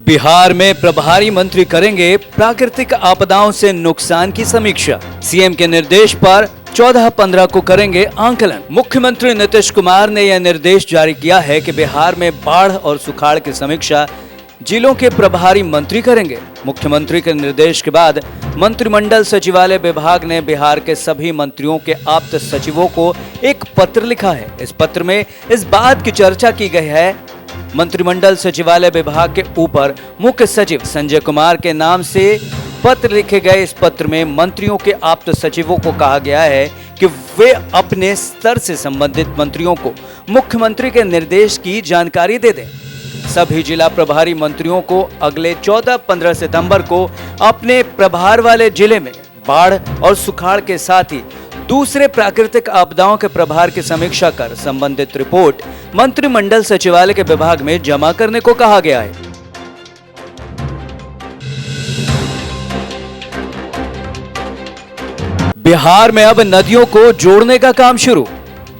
बिहार में प्रभारी मंत्री करेंगे प्राकृतिक आपदाओं से नुकसान की समीक्षा। सीएम के निर्देश पर 14-15 को करेंगे आंकलन। मुख्यमंत्री नीतीश कुमार ने यह निर्देश जारी किया है कि बिहार में बाढ़ और सुखाड़ की समीक्षा जिलों के प्रभारी मंत्री करेंगे। मुख्यमंत्री के निर्देश के बाद मंत्रिमंडल सचिवालय विभाग ने बिहार के सभी मंत्रियों के आप्त सचिवों को एक पत्र लिखा है। इस पत्र में इस बात की चर्चा की गई है, मंत्रिमंडल सचिवालय विभाग के ऊपर मुख्य सचिव संजय कुमार के नाम से पत्र लिखे गए। इस पत्र में मंत्रियों के आप्त सचिवों को कहा गया है कि वे अपने स्तर से संबंधित मंत्रियों को मुख्यमंत्री के निर्देश की जानकारी दे दें। सभी जिला प्रभारी मंत्रियों को अगले 14-15 सितंबर को अपने प्रभार वाले जिले में बाढ़ और सुखाड़ के साथ ही दूसरे प्राकृतिक आपदाओं के प्रभार की समीक्षा कर संबंधित रिपोर्ट मंत्रिमंडल सचिवालय के विभाग में जमा करने को कहा गया है। बिहार में अब नदियों को जोड़ने का काम शुरू।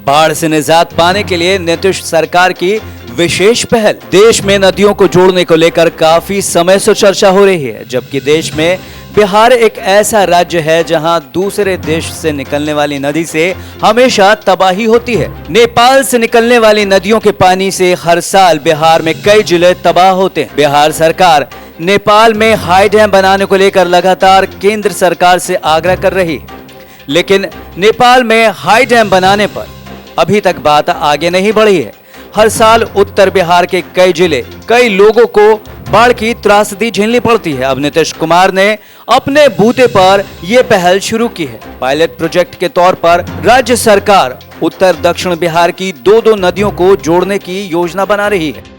बाढ़ से निजात पाने के लिए नीतीश सरकार की विशेष पहल। देश में नदियों को जोड़ने को लेकर काफी समय से चर्चा हो रही है, जबकि देश में बिहार एक ऐसा राज्य है जहां दूसरे देश से निकलने वाली नदी से हमेशा तबाही होती है। नेपाल से निकलने वाली नदियों के पानी से हर साल बिहार में कई जिले तबाह होते हैं। बिहार सरकार नेपाल में हाई डैम बनाने को लेकर लगातार केंद्र सरकार से आग्रह कर रही है, लेकिन नेपाल में हाई डैम बनाने पर अभी तक बात आगे नहीं बढ़ी है। हर साल उत्तर बिहार के कई जिले, कई लोगों को बाढ़ की त्रासदी झेलनी पड़ती है। अब नीतीश कुमार ने अपने बूते पर यह पहल शुरू की है। पायलट प्रोजेक्ट के तौर पर राज्य सरकार उत्तर दक्षिण बिहार की दो नदियों को जोड़ने की योजना बना रही है।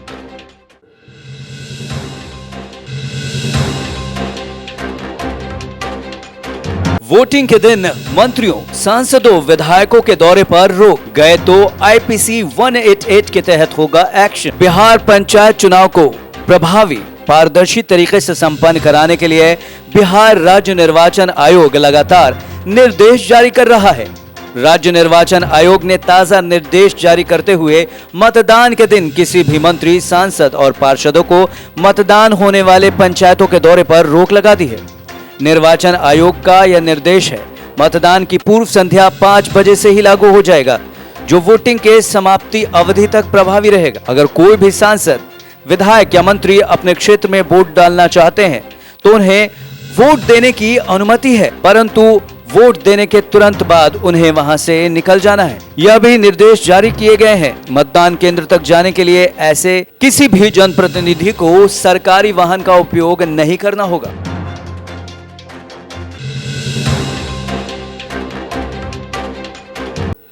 वोटिंग के दिन मंत्रियों, सांसदों, विधायकों के दौरे पर रोक गए तो आईपीसी 188 के तहत होगा एक्शन। बिहार पंचायत चुनाव को प्रभावी पारदर्शी तरीके से संपन्न कराने के लिए बिहार राज्य निर्वाचन आयोग लगातार निर्देश जारी कर रहा है। राज्य निर्वाचन आयोग ने ताजा निर्देश जारी करते हुए मतदान के दिन किसी भी मंत्री, सांसद और पार्षदों को मतदान होने वाले पंचायतों के दौरे पर रोक लगा दी है। निर्वाचन आयोग का यह निर्देश है, मतदान की पूर्व संध्या 5 बजे से ही लागू हो जाएगा, जो वोटिंग के समाप्ति अवधि तक प्रभावी रहेगा। अगर कोई भी सांसद, विधायक या मंत्री अपने क्षेत्र में वोट डालना चाहते हैं तो उन्हें वोट देने की अनुमति है, परंतु वोट देने के तुरंत बाद उन्हें वहां से निकल जाना है। यह भी निर्देश जारी किए गए हैं। मतदान केंद्र तक जाने के लिए ऐसे किसी भी जनप्रतिनिधि को सरकारी वाहन का उपयोग नहीं करना होगा।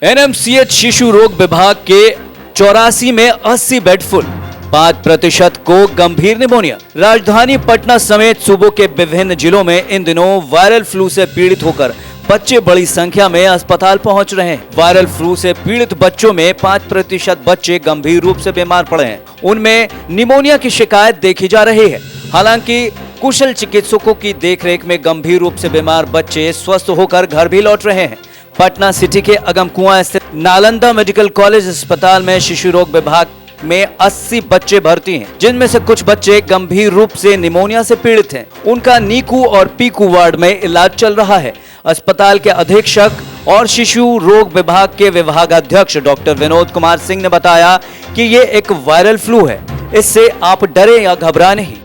एनएमसीएच शिशु रोग विभाग के 84 में 80 बेड फुल, 5% को गंभीर निमोनिया। राजधानी पटना समेत सूबों के विभिन्न जिलों में इन दिनों वायरल फ्लू से पीड़ित होकर बच्चे बड़ी संख्या में अस्पताल पहुंच रहे हैं। वायरल फ्लू से पीड़ित बच्चों में 5% बच्चे गंभीर रूप से बीमार पड़े हैं। उनमें निमोनिया की शिकायत देखी जा रही है। हालांकि कुशल चिकित्सकों की देखरेख में गंभीर रूप से बीमार बच्चे स्वस्थ होकर घर भी लौट रहे हैं। पटना सिटी के अगमकुआं स्थित नालंदा मेडिकल कॉलेज अस्पताल में शिशु रोग विभाग में 80 बच्चे भर्ती हैं, जिनमें से कुछ बच्चे गंभीर रूप से निमोनिया से पीड़ित हैं। उनका नीकू और पीकू वार्ड में इलाज चल रहा है। अस्पताल के अधीक्षक और शिशु रोग विभाग के विभागाध्यक्ष डॉक्टर विनोद कुमार सिंह ने बताया कि ये एक वायरल फ्लू है, इससे आप डरे या घबराएं नहीं।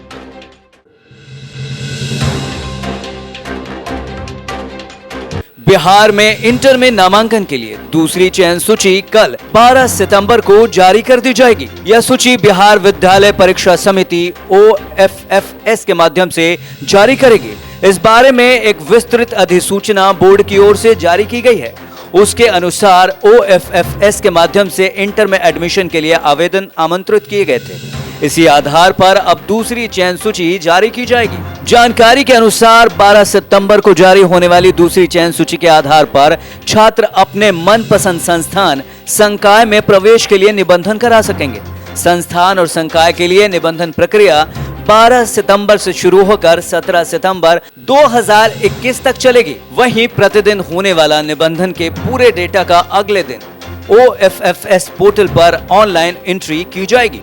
बिहार में इंटर में नामांकन के लिए दूसरी चयन सूची कल 12 सितंबर को जारी कर दी जाएगी। यह सूची बिहार विद्यालय परीक्षा समिति OFFS के माध्यम से जारी करेगी। इस बारे में एक विस्तृत अधिसूचना बोर्ड की ओर से जारी की गई है। उसके अनुसार OFFS के माध्यम से इंटर में एडमिशन के लिए आवेदन आमंत्रित किए गए थे। इसी आधार पर अब दूसरी चयन सूची जारी की जाएगी। जानकारी के अनुसार 12 सितंबर को जारी होने वाली दूसरी चयन सूची के आधार पर छात्र अपने मनपसंद संस्थान, संकाय में प्रवेश के लिए निबंधन करा सकेंगे। संस्थान और संकाय के लिए निबंधन प्रक्रिया 12 सितंबर से शुरू होकर 17 सितंबर 2021 तक चलेगी। वहीं प्रतिदिन होने वाला निबंधन के पूरे डेटा का अगले दिन OFFS पोर्टल पर ऑनलाइन एंट्री की जाएगी।